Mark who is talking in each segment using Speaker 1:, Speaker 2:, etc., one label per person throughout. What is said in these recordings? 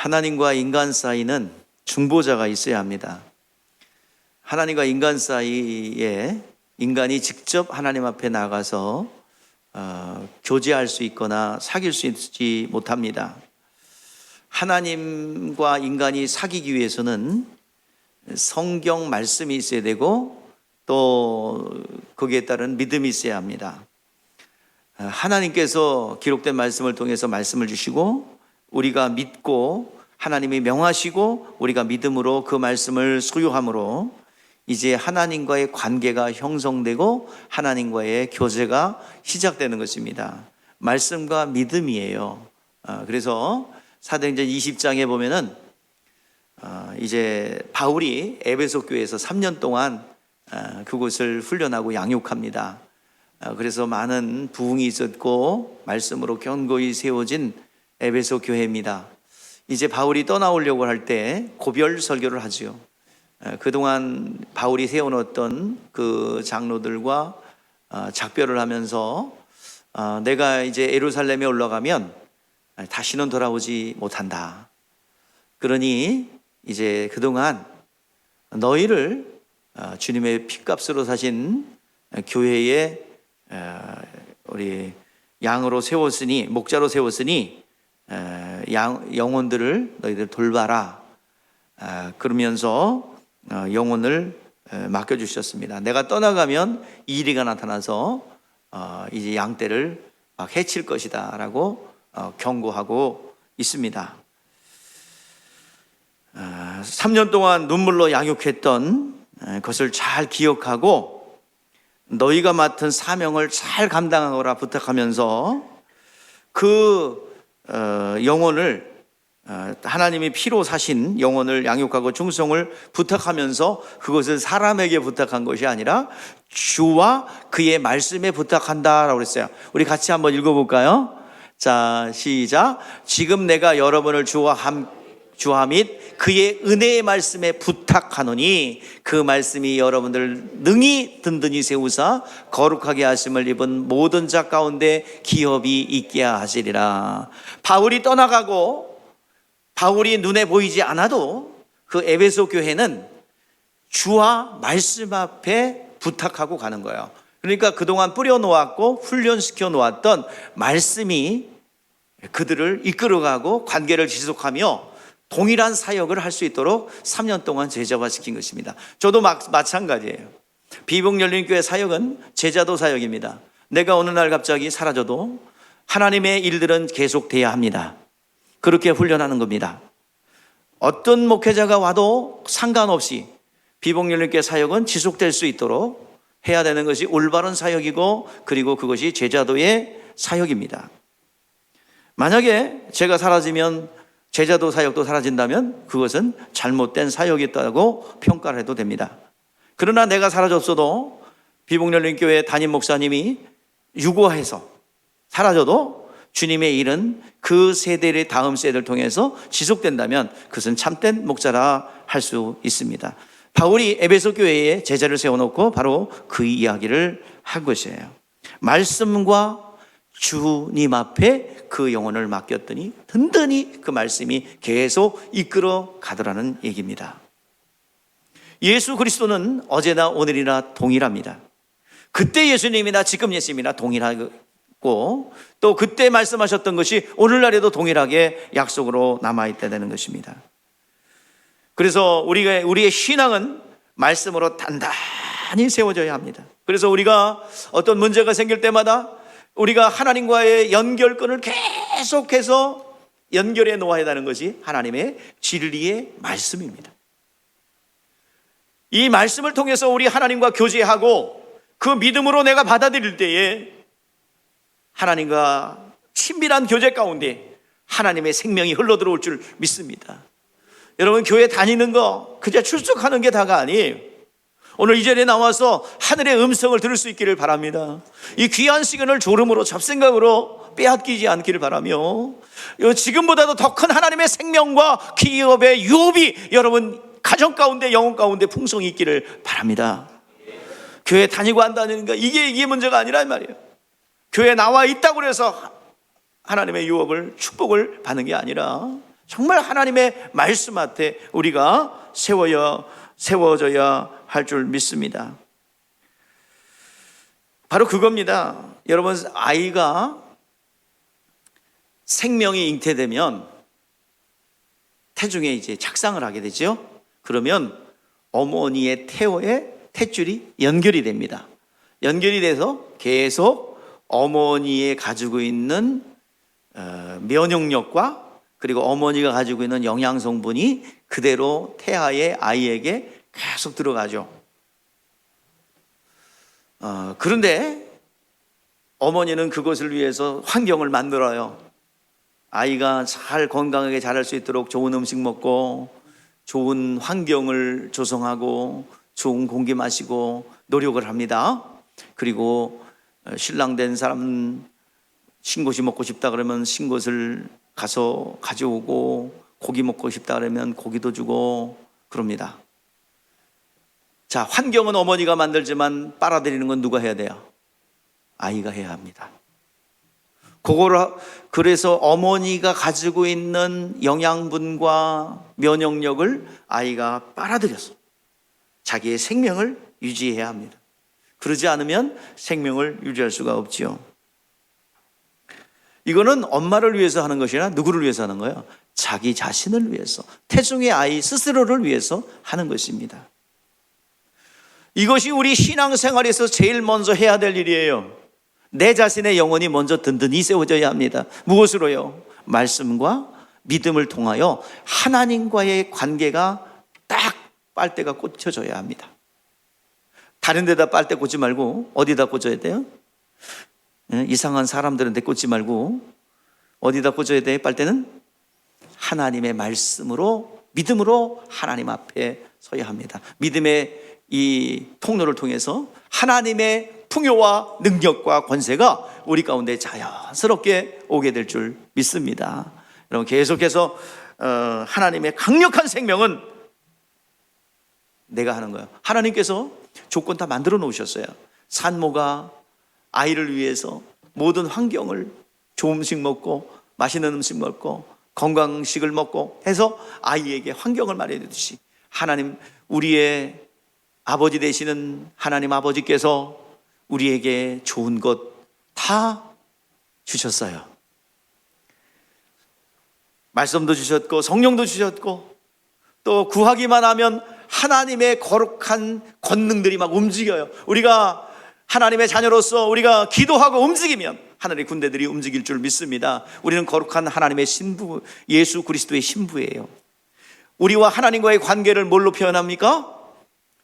Speaker 1: 하나님과 인간 사이는 중보자가 있어야 합니다. 하나님과 인간 사이에 인간이 직접 하나님 앞에 나가서 교제할 수 있거나 사귈 수 있지 못합니다. 하나님과 인간이 사귀기 위해서는 성경 말씀이 있어야 되고 또 거기에 따른 믿음이 있어야 합니다. 하나님께서 기록된 말씀을 통해서 말씀을 주시고 우리가 믿고 하나님이 명하시고 우리가 믿음으로 그 말씀을 소유함으로 이제 하나님과의 관계가 형성되고 하나님과의 교제가 시작되는 것입니다. 말씀과 믿음이에요. 그래서 사도행전 20장에 보면은 이제 바울이 에베소 교회에서 3년 동안 그곳을 훈련하고 양육합니다. 그래서 많은 부흥이 있었고 말씀으로 견고히 세워진 에베소 교회입니다. 이제 바울이 떠나오려고 할 때 고별 설교를 하지요. 그동안 바울이 세워놓았던 그 장로들과 작별을 하면서 내가 이제 예루살렘에 올라가면 다시는 돌아오지 못한다. 그러니 이제 그동안 너희를 주님의 피값으로 사신 교회에 우리 양으로 세웠으니, 목자로 세웠으니 영혼들을 너희들 돌봐라. 그러면서 영혼을 맡겨주셨습니다. 내가 떠나가면 이리가 나타나서 이제 양떼를 막 해칠 것이다 라고 경고하고 있습니다. 3년 동안 눈물로 양육했던 것을 잘 기억하고 너희가 맡은 사명을 잘 감당하거라 부탁하면서 그 영혼을 하나님이 피로 사신 영혼을 양육하고 충성을 부탁하면서 그것을 사람에게 부탁한 것이 아니라 주와 그의 말씀에 부탁한다라고 그랬어요. 우리 같이 한번 읽어볼까요? 자, 시작. 지금 내가 여러분을 주와 및 그의 은혜의 말씀에 부탁하노니 그 말씀이 여러분들 능히 든든히 세우사 거룩하게 하심을 입은 모든 자 가운데 기업이 있게 하시리라. 바울이 떠나가고 바울이 눈에 보이지 않아도 그 에베소 교회는 주와 말씀 앞에 부탁하고 가는 거예요. 그러니까 그동안 뿌려놓았고 훈련시켜 놓았던 말씀이 그들을 이끌어가고 관계를 지속하며 동일한 사역을 할 수 있도록 3년 동안 제자화시킨 것입니다. 저도 마찬가지예요. 비복열린교회 사역은 제자도 사역입니다. 내가 어느 날 갑자기 사라져도 하나님의 일들은 계속돼야 합니다. 그렇게 훈련하는 겁니다. 어떤 목회자가 와도 상관없이 비복열린교회 사역은 지속될 수 있도록 해야 되는 것이 올바른 사역이고 그리고 그것이 제자도의 사역입니다. 만약에 제가 사라지면 제자도 사역도 사라진다면 그것은 잘못된 사역이었다고 평가를 해도 됩니다. 그러나 내가 사라졌어도 비복열린교회 담임 목사님이 유고해서 사라져도 주님의 일은 그 세대의 다음 세대를 통해서 지속된다면 그것은 참된 목자라 할 수 있습니다. 바울이 에베소 교회에 제자를 세워놓고 바로 그 이야기를 한 것이에요. 말씀과 주님 앞에 그 영혼을 맡겼더니 든든히 그 말씀이 계속 이끌어 가더라는 얘기입니다. 예수 그리스도는 어제나 오늘이나 동일합니다. 그때 예수님이나 지금 예수님이나 동일하고 또 그때 말씀하셨던 것이 오늘날에도 동일하게 약속으로 남아있다는 것입니다. 그래서 우리의 신앙은 말씀으로 단단히 세워져야 합니다. 그래서 우리가 어떤 문제가 생길 때마다 우리가 하나님과의 연결끈을 계속해서 연결해 놓아야 하는 것이 하나님의 진리의 말씀입니다. 이 말씀을 통해서 우리 하나님과 교제하고 그 믿음으로 내가 받아들일 때에 하나님과 친밀한 교제 가운데 하나님의 생명이 흘러들어올 줄 믿습니다. 여러분, 교회 다니는 거 그저 출석하는 게 다가 아니에요. 오늘 이 자리에 나와서 하늘의 음성을 들을 수 있기를 바랍니다. 이 귀한 시간을 졸음으로 잡생각으로 빼앗기지 않기를 바라며 지금보다도 더 큰 하나님의 생명과 기업의 유업이 여러분 가정 가운데 영혼 가운데 풍성이 있기를 바랍니다. 교회 다니고 안 다니는가 이게 문제가 아니란 말이에요. 교회에 나와 있다고 해서 하나님의 유업을 축복을 받는 게 아니라 정말 하나님의 말씀 앞에 우리가 세워져야 할 줄 믿습니다. 바로 그겁니다. 여러분, 아이가 생명이 잉태되면 태중에 이제 착상을 하게 되죠. 그러면 어머니의 태어에 탯줄이 연결이 됩니다. 연결이 돼서 계속 어머니의 가지고 있는 면역력과 그리고 어머니가 가지고 있는 영양성분이 그대로 태아의 아이에게 계속 들어가죠. 그런데 어머니는 그것을 위해서 환경을 만들어요. 아이가 잘 건강하게 자랄 수 있도록 좋은 음식 먹고 좋은 환경을 조성하고 좋은 공기 마시고 노력을 합니다. 그리고 신랑 된 사람 신것이 먹고 싶다 그러면 신것을 가서 가져오고, 고기 먹고 싶다 그러면 고기도 주고 그럽니다. 자, 환경은 어머니가 만들지만 빨아들이는 건 누가 해야 돼요? 아이가 해야 합니다. 그래서 어머니가 가지고 있는 영양분과 면역력을 아이가 빨아들여서 자기의 생명을 유지해야 합니다. 그러지 않으면 생명을 유지할 수가 없지요. 이거는 엄마를 위해서 하는 것이 아니라 누구를 위해서 하는 거예요? 자기 자신을 위해서, 태중의 아이 스스로를 위해서 하는 것입니다. 이것이 우리 신앙생활에서 제일 먼저 해야 될 일이에요. 내 자신의 영혼이 먼저 든든히 세워져야 합니다. 무엇으로요? 말씀과 믿음을 통하여 하나님과의 관계가 딱 빨대가 꽂혀져야 합니다. 다른 데다 빨대 꽂지 말고 어디다 꽂아야 돼요? 이상한 사람들은 데 꽂지 말고 어디다 꽂아야 돼요? 빨대는 하나님의 말씀으로, 믿음으로 하나님 앞에 서야 합니다. 믿음의 이 통로를 통해서 하나님의 풍요와 능력과 권세가 우리 가운데 자연스럽게 오게 될 줄 믿습니다. 여러분, 계속해서 하나님의 강력한 생명은 내가 하는 거예요. 하나님께서 조건 다 만들어 놓으셨어요. 산모가 아이를 위해서 모든 환경을, 좋은 음식 먹고 맛있는 음식 먹고 건강식을 먹고 해서 아이에게 환경을 마련해 주듯이, 하나님, 우리의 아버지 되시는 하나님 아버지께서 우리에게 좋은 것 다 주셨어요. 말씀도 주셨고 성령도 주셨고, 또 구하기만 하면 하나님의 거룩한 권능들이 막 움직여요. 우리가 하나님의 자녀로서 우리가 기도하고 움직이면 하늘의 군대들이 움직일 줄 믿습니다. 우리는 거룩한 하나님의 신부, 예수 그리스도의 신부예요. 우리와 하나님과의 관계를 뭘로 표현합니까?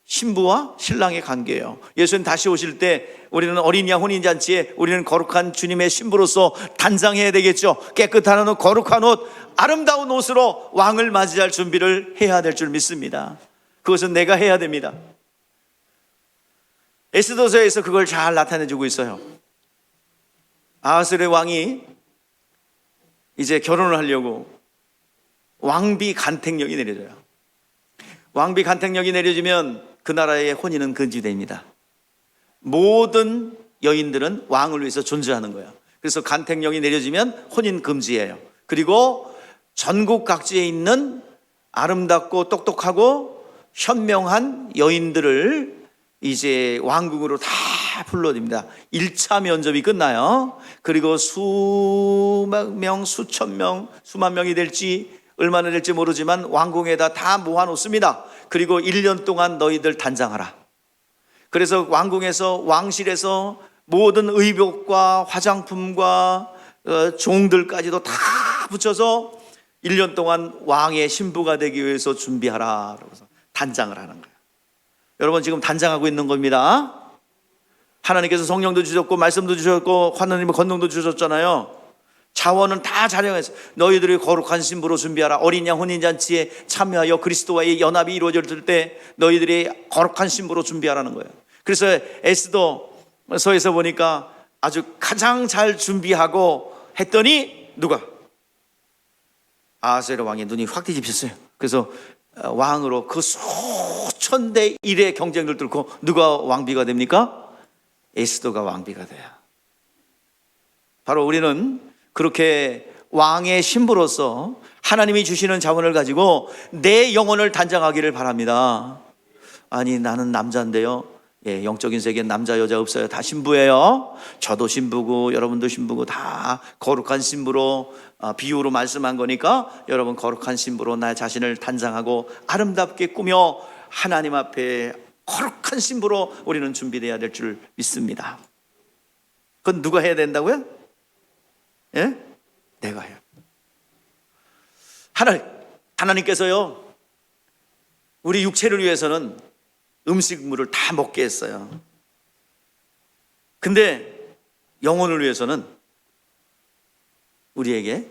Speaker 1: 신부와 신랑의 관계예요. 예수님 다시 오실 때 우리는 어린 양 혼인잔치에 우리는 거룩한 주님의 신부로서 단장해야 되겠죠. 깨끗한 옷, 거룩한 옷, 아름다운 옷으로 왕을 맞이할 준비를 해야 될 줄 믿습니다. 그것은 내가 해야 됩니다. 에스더서에서 그걸 잘 나타내주고 있어요. 아하스의 왕이 이제 결혼을 하려고 왕비 간택령이 내려져요. 왕비 간택령이 내려지면 그 나라의 혼인은 금지됩니다. 모든 여인들은 왕을 위해서 존재하는 거예요. 그래서 간택령이 내려지면 혼인 금지예요. 그리고 전국 각지에 있는 아름답고 똑똑하고 현명한 여인들을 이제 왕궁으로 다 불러냅니다. 1차 면접이 끝나요. 그리고 수만 명, 수천 명, 수만 명이 될지 얼마나 될지 모르지만 왕궁에다 다 모아놓습니다. 그리고 1년 동안 너희들 단장하라. 그래서 왕궁에서, 왕실에서 모든 의복과 화장품과 종들까지도 다 붙여서 1년 동안 왕의 신부가 되기 위해서 준비하라. 그래서 단장을 하는 거예요. 여러분, 지금 단장하고 있는 겁니다. 하나님께서 성령도 주셨고 말씀도 주셨고 하나님의 권능도 주셨잖아요. 자원은 다 자령해서 너희들이 거룩한 신부로 준비하라. 어린 양 혼인잔치에 참여하여 그리스도와의 연합이 이루어질 때 너희들이 거룩한 신부로 준비하라는 거예요. 그래서 에스더서에서 보니까 아주 가장 잘 준비하고 했더니 누가? 아하스웨로 왕의 눈이 확 뒤집혔어요. 그래서 왕으로 그 수천 대 1의 경쟁을 뚫고 누가 왕비가 됩니까? 에스더가 왕비가 돼요. 바로 우리는 그렇게 왕의 신부로서 하나님이 주시는 자원을 가지고 내 영혼을 단장하기를 바랍니다. 아니, 나는 남자인데요. 예, 영적인 세계는 남자 여자 없어요. 다 신부예요. 저도 신부고 여러분도 신부고 다 거룩한 신부로 비유로 말씀한 거니까 여러분 거룩한 신부로 나 자신을 단장하고 아름답게 꾸며 하나님 앞에 거룩한 신부로 우리는 준비되어야 될 줄 믿습니다. 그건 누가 해야 된다고요? 예? 내가 해요. 하나님께서요, 우리 육체를 위해서는 음식물을 다 먹게 했어요. 근데 영혼을 위해서는 우리에게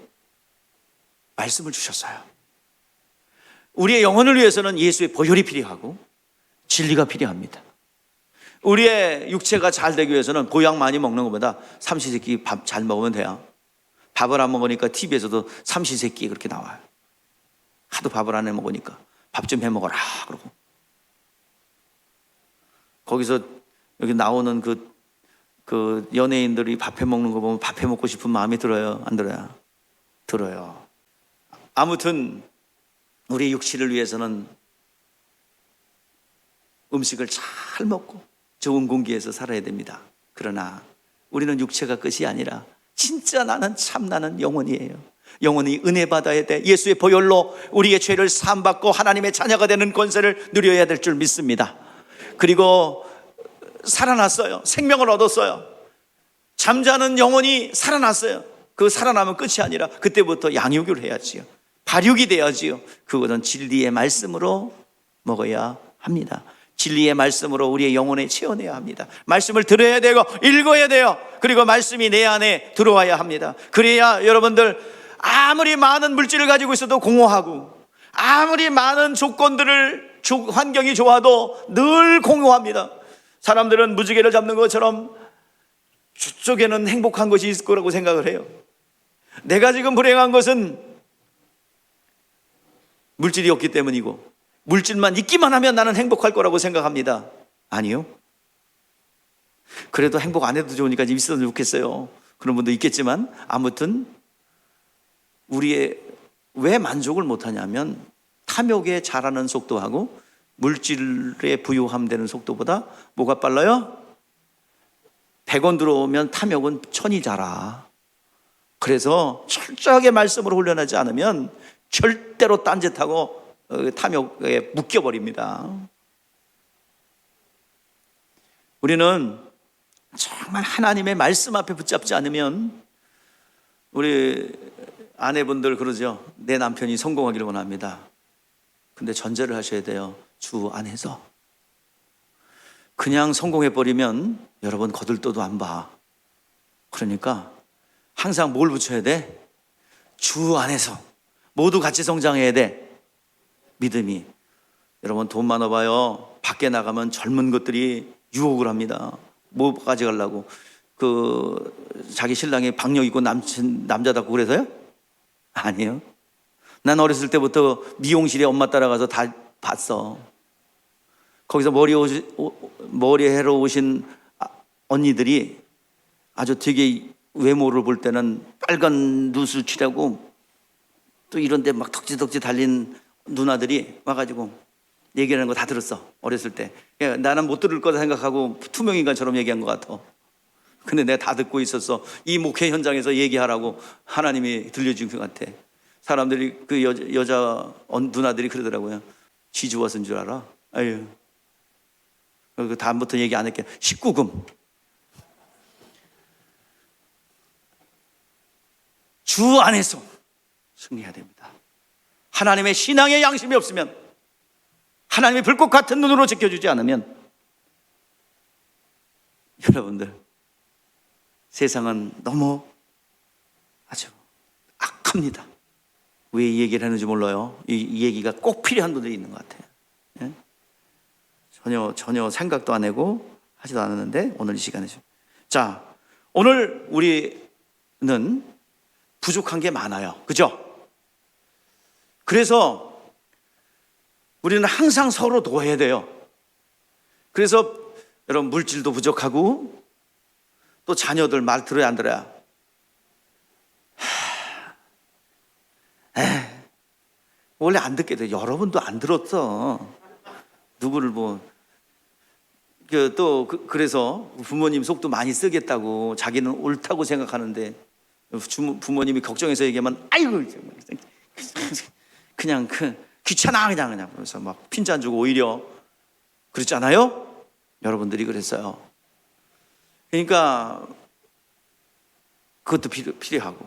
Speaker 1: 말씀을 주셨어요. 우리의 영혼을 위해서는 예수의 보혈이 필요하고 진리가 필요합니다. 우리의 육체가 잘 되기 위해서는 보약 많이 먹는 것보다 삼시세끼 밥 잘 먹으면 돼요. 밥을 안 먹으니까 TV에서도 삼시세끼 그렇게 나와요. 하도 밥을 안 해 먹으니까 밥 좀 해 먹어라 그러고, 거기서 여기 나오는 그 연예인들이 밥 해 먹는 거 보면 밥 해 먹고 싶은 마음이 들어요? 안 들어요? 들어요. 아무튼 우리 육체를 위해서는 음식을 잘 먹고 좋은 공기에서 살아야 됩니다. 그러나 우리는 육체가 끝이 아니라 진짜 나는 영혼이에요. 영혼이 은혜 받아야 돼. 예수의 보혈로 우리의 죄를 사함받고 하나님의 자녀가 되는 권세를 누려야 될 줄 믿습니다. 그리고 살아났어요. 생명을 얻었어요. 잠자는 영혼이 살아났어요. 그 살아나면 끝이 아니라 그때부터 양육을 해야지요. 발육이 돼야지요. 그것은 진리의 말씀으로 먹어야 합니다. 진리의 말씀으로 우리의 영혼에 채워내야 합니다. 말씀을 들어야 되고 읽어야 돼요. 그리고 말씀이 내 안에 들어와야 합니다. 그래야 여러분들 아무리 많은 물질을 가지고 있어도 공허하고, 아무리 많은 환경이 좋아도 늘 공허합니다. 사람들은 무지개를 잡는 것처럼 저쪽에는 행복한 것이 있을 거라고 생각을 해요. 내가 지금 불행한 것은 물질이 없기 때문이고, 물질만 있기만 하면 나는 행복할 거라고 생각합니다. 아니요. 그래도 행복 안 해도 좋으니까 좀 있어도 좋겠어요. 그런 분도 있겠지만, 아무튼 왜 만족을 못하냐면 탐욕에 자라는 속도하고 물질에 부유함 되는 속도보다 뭐가 빨라요? 100원 들어오면 탐욕은 1000이 자라. 그래서 철저하게 말씀으로 훈련하지 않으면 절대로 딴짓하고 탐욕에 묶여버립니다. 우리는 정말 하나님의 말씀 앞에 붙잡지 않으면, 우리 아내분들 그러죠. 내 남편이 성공하기를 원합니다. 근데 전제를 하셔야 돼요. 주 안에서. 그냥 성공해버리면 여러분 거들떠도 안 봐. 그러니까 항상 뭘 붙여야 돼? 주 안에서. 모두 같이 성장해야 돼. 믿음이. 여러분 돈 많아봐요. 밖에 나가면 젊은 것들이 유혹을 합니다. 뭐 가져가려고. 자기 신랑이 박력 있고 남자답고 그래서요? 아니에요. 난 어렸을 때부터 미용실에 엄마 따라가서 다 봤어. 거기서 머리 해러 오신 언니들이 아주 되게 외모를 볼 때는 빨간 눈술 칠하고 또 이런데 막 덕지덕지 달린 누나들이 와가지고 얘기하는 거 다 들었어. 어렸을 때. 나는 못 들을 거다 생각하고 투명인간처럼 얘기한 것 같아. 근데 내가 다 듣고 있었어. 이 목회 현장에서 얘기하라고 하나님이 들려준 것 같아. 사람들이 그 여자 누나들이 그러더라고요. 지 주워서인 줄 알아? 아유. 그 다음부터 얘기 안 할게. 19금. 주 안에서 승리해야 됩니다. 하나님의 신앙의 양심이 없으면, 하나님의 불꽃 같은 눈으로 지켜주지 않으면, 여러분들 세상은 너무 아주 악합니다. 왜 이 얘기를 하는지 몰라요. 이 얘기가 꼭 필요한 분들이 있는 것 같아요. 예? 전혀 생각도 안 하고 하지도 않았는데 오늘 이 시간에. 자, 오늘 우리는 부족한 게 많아요. 그죠? 그래서 우리는 항상 서로 도와야 돼요. 그래서 여러분 물질도 부족하고 또 자녀들 말 들어야 안 들어야. 원래 안 듣게 돼. 여러분도 안 들었어. 누구를 그래서 부모님 속도 많이 쓰겠다고 자기는 옳다고 생각하는데 부모님이 걱정해서 얘기하면 아이고 그냥 귀찮아 그냥 그래서 막 핀잔 주고 오히려 그랬잖아요. 여러분들이 그랬어요. 그러니까 그것도 필요하고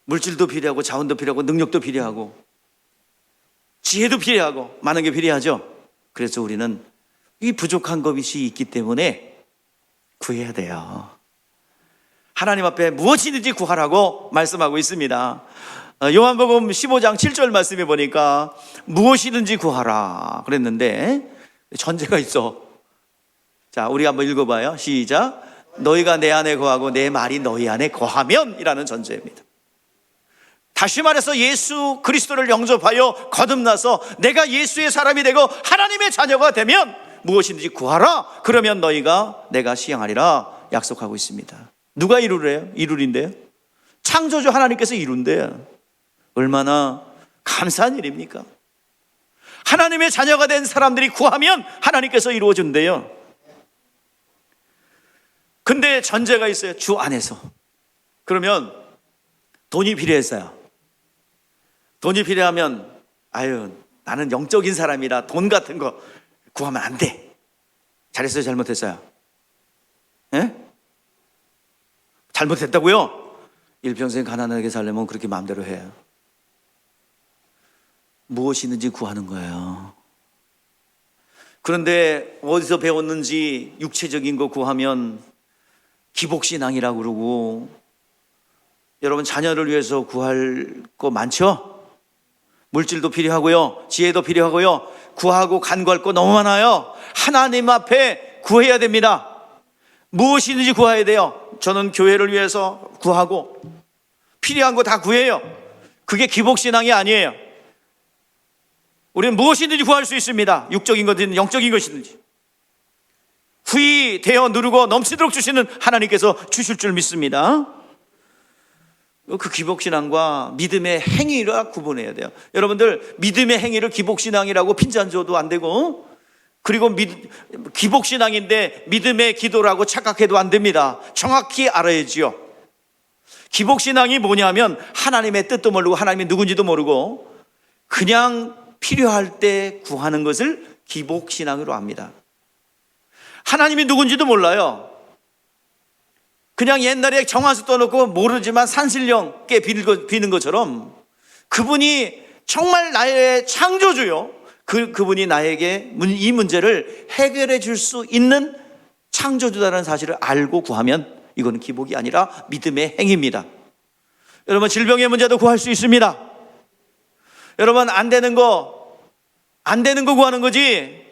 Speaker 1: 물질도 필요하고 자원도 필요하고 능력도 필요하고 지혜도 필요하고 많은 게 필요하죠. 그래서 우리는 이 부족한 것이 있기 때문에 구해야 돼요. 하나님 앞에 무엇이든지 구하라고 말씀하고 있습니다. 요한복음 15장 7절 말씀에 보니까 무엇이든지 구하라 그랬는데 전제가 있어. 자, 우리 한번 읽어봐요. 시작. 너희가 내 안에 거하고 내 말이 너희 안에 거하면 이라는 전제입니다. 다시 말해서 예수 그리스도를 영접하여 거듭나서 내가 예수의 사람이 되고 하나님의 자녀가 되면 무엇이든지 구하라. 그러면 너희가 내가 시행하리라 약속하고 있습니다. 누가 이루래요? 이루린데요? 창조주 하나님께서 이룬대요. 얼마나 감사한 일입니까? 하나님의 자녀가 된 사람들이 구하면 하나님께서 이루어준대요. 근데 전제가 있어요. 주 안에서. 그러면 돈이 필요했어요. 돈이 필요하면 나는 영적인 사람이라 돈 같은 거 구하면 안 돼. 잘했어요? 잘못했어요? 예? 잘못했다고요? 일평생 가난하게 살려면 그렇게 마음대로 해요. 무엇이든지 구하는 거예요. 그런데 어디서 배웠는지 육체적인 거 구하면 기복신앙이라고 그러고, 여러분 자녀를 위해서 구할 거 많죠? 물질도 필요하고요, 지혜도 필요하고요, 구하고 간구할 거 너무 많아요. 하나님 앞에 구해야 됩니다. 무엇이든지 구해야 돼요. 저는 교회를 위해서 구하고 필요한 거 다 구해요. 그게 기복신앙이 아니에요. 우리는 무엇이든지 구할 수 있습니다. 육적인 것이든 영적인 것이든지. 후히 대어 누르고 넘치도록 주시는 하나님께서 주실 줄 믿습니다. 그 기복신앙과 믿음의 행위를 구분해야 돼요. 여러분들 믿음의 행위를 기복신앙이라고 핀잔 줘도 안 되고, 그리고 기복신앙인데 믿음의 기도라고 착각해도 안 됩니다. 정확히 알아야지요. 기복신앙이 뭐냐면 하나님의 뜻도 모르고 하나님이 누군지도 모르고 그냥 필요할 때 구하는 것을 기복신앙으로 합니다. 하나님이 누군지도 몰라요. 그냥 옛날에 정화수 떠놓고 모르지만 산신령께 비는 것처럼 그분이 정말 나의 창조주요, 그분이 나에게 이 문제를 해결해 줄 수 있는 창조주다라는 사실을 알고 구하면 이거는 기복이 아니라 믿음의 행위입니다. 여러분 질병의 문제도 구할 수 있습니다. 여러분 안 되는 거 구하는 거지,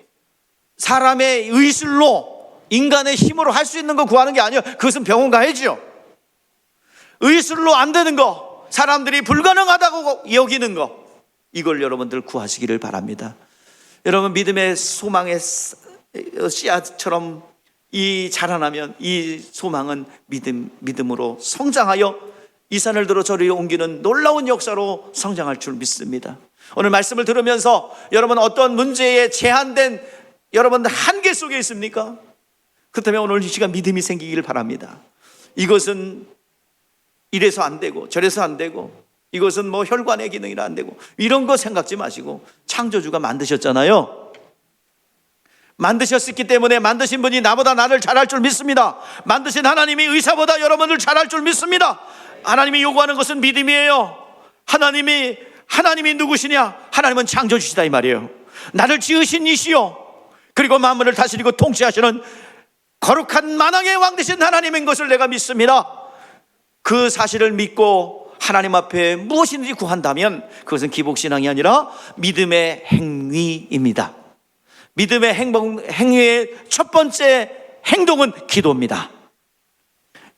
Speaker 1: 사람의 의술로 인간의 힘으로 할 수 있는 거 구하는 게 아니에요. 그것은 병원 가야죠. 의술로 안 되는 거, 사람들이 불가능하다고 여기는 거, 이걸 여러분들 구하시기를 바랍니다. 여러분 믿음의 소망의 씨앗처럼 이 자라나면 이 소망은 믿음으로 성장하여 이 산을 들어 저리 옮기는 놀라운 역사로 성장할 줄 믿습니다. 오늘 말씀을 들으면서 여러분 어떤 문제에 제한된 여러분 한계 속에 있습니까? 그렇다면 오늘 이 시간 믿음이 생기기를 바랍니다. 이것은 이래서 안 되고 저래서 안 되고, 이것은 뭐 혈관의 기능이라 안 되고, 이런 거 생각지 마시고 창조주가 만드셨잖아요. 만드셨기 때문에 만드신 분이 나보다 나를 잘할 줄 믿습니다. 만드신 하나님이 의사보다 여러분을 잘할 줄 믿습니다. 하나님이 요구하는 것은 믿음이에요. 하나님이 누구시냐? 하나님은 창조주시다 이 말이에요. 나를 지으신 이시요, 그리고 만물을 다스리고 통치하시는 거룩한 만왕의 왕 되신 하나님인 것을 내가 믿습니다. 그 사실을 믿고 하나님 앞에 무엇이든지 구한다면 그것은 기복신앙이 아니라 믿음의 행위입니다. 믿음의 행위의 첫 번째 행동은 기도입니다.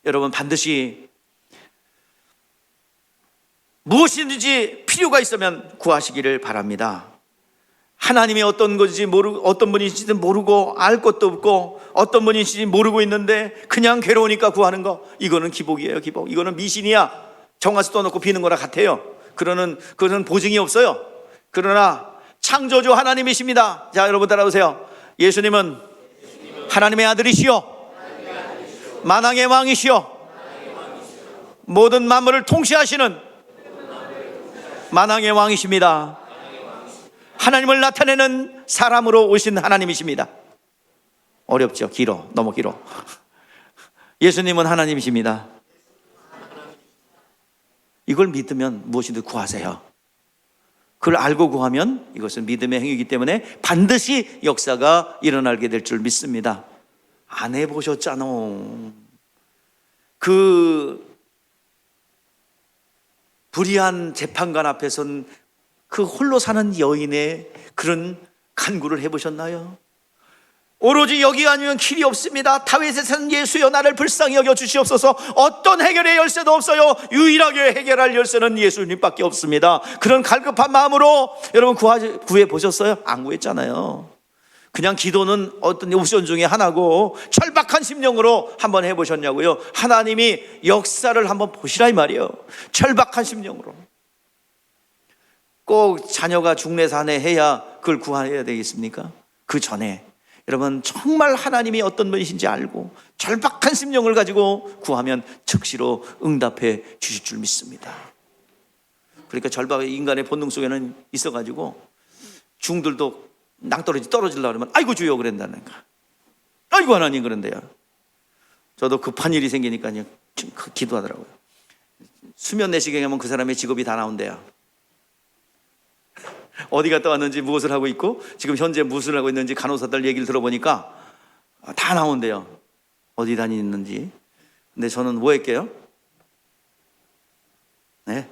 Speaker 1: 여러분 반드시 무엇이든지 필요가 있으면 구하시기를 바랍니다. 하나님이 어떤 건지 모르고, 어떤 분이신지 모르고 알 것도 없고 어떤 분이신지 모르고 있는데 그냥 괴로우니까 구하는 거, 이거는 기복이에요. 기복. 이거는 미신이야. 정화수 떠놓고 비는 거랑 같아요. 그런 보증이 없어요. 그러나 창조주 하나님이십니다. 자, 여러분 따라오세요. 예수님은 하나님의 아들이시요 만왕의 왕이시요 모든 만물을 통치하시는 만왕의 왕이십니다. 하나님을 나타내는 사람으로 오신 하나님이십니다. 어렵죠? 길어. 너무 길어. 예수님은 하나님이십니다. 이걸 믿으면 무엇이든 구하세요. 그걸 알고 구하면 이것은 믿음의 행위이기 때문에 반드시 역사가 일어나게 될 줄 믿습니다. 안 해보셨잖아. 그 불의한 재판관 앞에선 그 홀로 사는 여인의 그런 간구를 해보셨나요? 오로지 여기 아니면 길이 없습니다. 다윗의 산 예수여 나를 불쌍히 여겨 주시옵소서. 어떤 해결의 열쇠도 없어요. 유일하게 해결할 열쇠는 예수님밖에 없습니다. 그런 갈급한 마음으로 여러분 구해 보셨어요? 안 구했잖아요. 그냥 기도는 어떤 옵션 중에 하나고 절박한 심령으로 한번 해보셨냐고요? 하나님이 역사를 한번 보시라 이 말이에요. 절박한 심령으로. 꼭 자녀가 중내산에 해야 그걸 구해야 되겠습니까? 그 전에 여러분 정말 하나님이 어떤 분이신지 알고 절박한 심령을 가지고 구하면 즉시로 응답해 주실 줄 믿습니다. 그러니까 절박의 인간의 본능 속에는 있어가지고 중들도 낭떠러지 떨어지려고 그러면 아이고 주여 그런다는 거야. 아이고 하나님 그런데요. 저도 급한 일이 생기니까 기도하더라고요. 수면 내시경에 하면 그 사람의 직업이 다 나온대요. 어디 갔다 왔는지, 무엇을 하고 있고 지금 현재 무엇을 하고 있는지 간호사들 얘기를 들어보니까 다 나온대요. 어디 다니는지. 근데 저는 뭐 할게요? 네?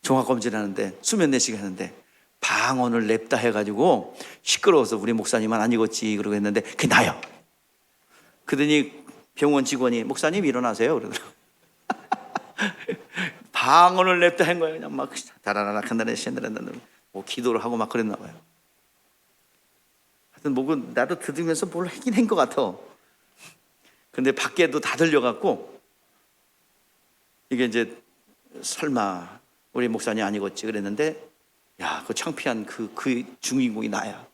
Speaker 1: 종합검진 하는데 수면 내시경 하는데 방언을 냅다 해가지고 시끄러워서 우리 목사님은 안 익었지 그러고 했는데 그게 나요. 그러더니 병원 직원이 목사님 일어나세요 그러더라고요. 방언을 냅다 한 거예요. 그냥 막 다라라라 간다네 샌다란다 뭐 기도를 하고 막 그랬나 봐요. 하여튼 뭐 나도 들으면서 뭘 하긴 한 것 같아. 근데 밖에도 다 들려갖고 이게 이제 설마 우리 목사님 안 익었지 그랬는데 야, 그 창피한 그 주인공이 나야.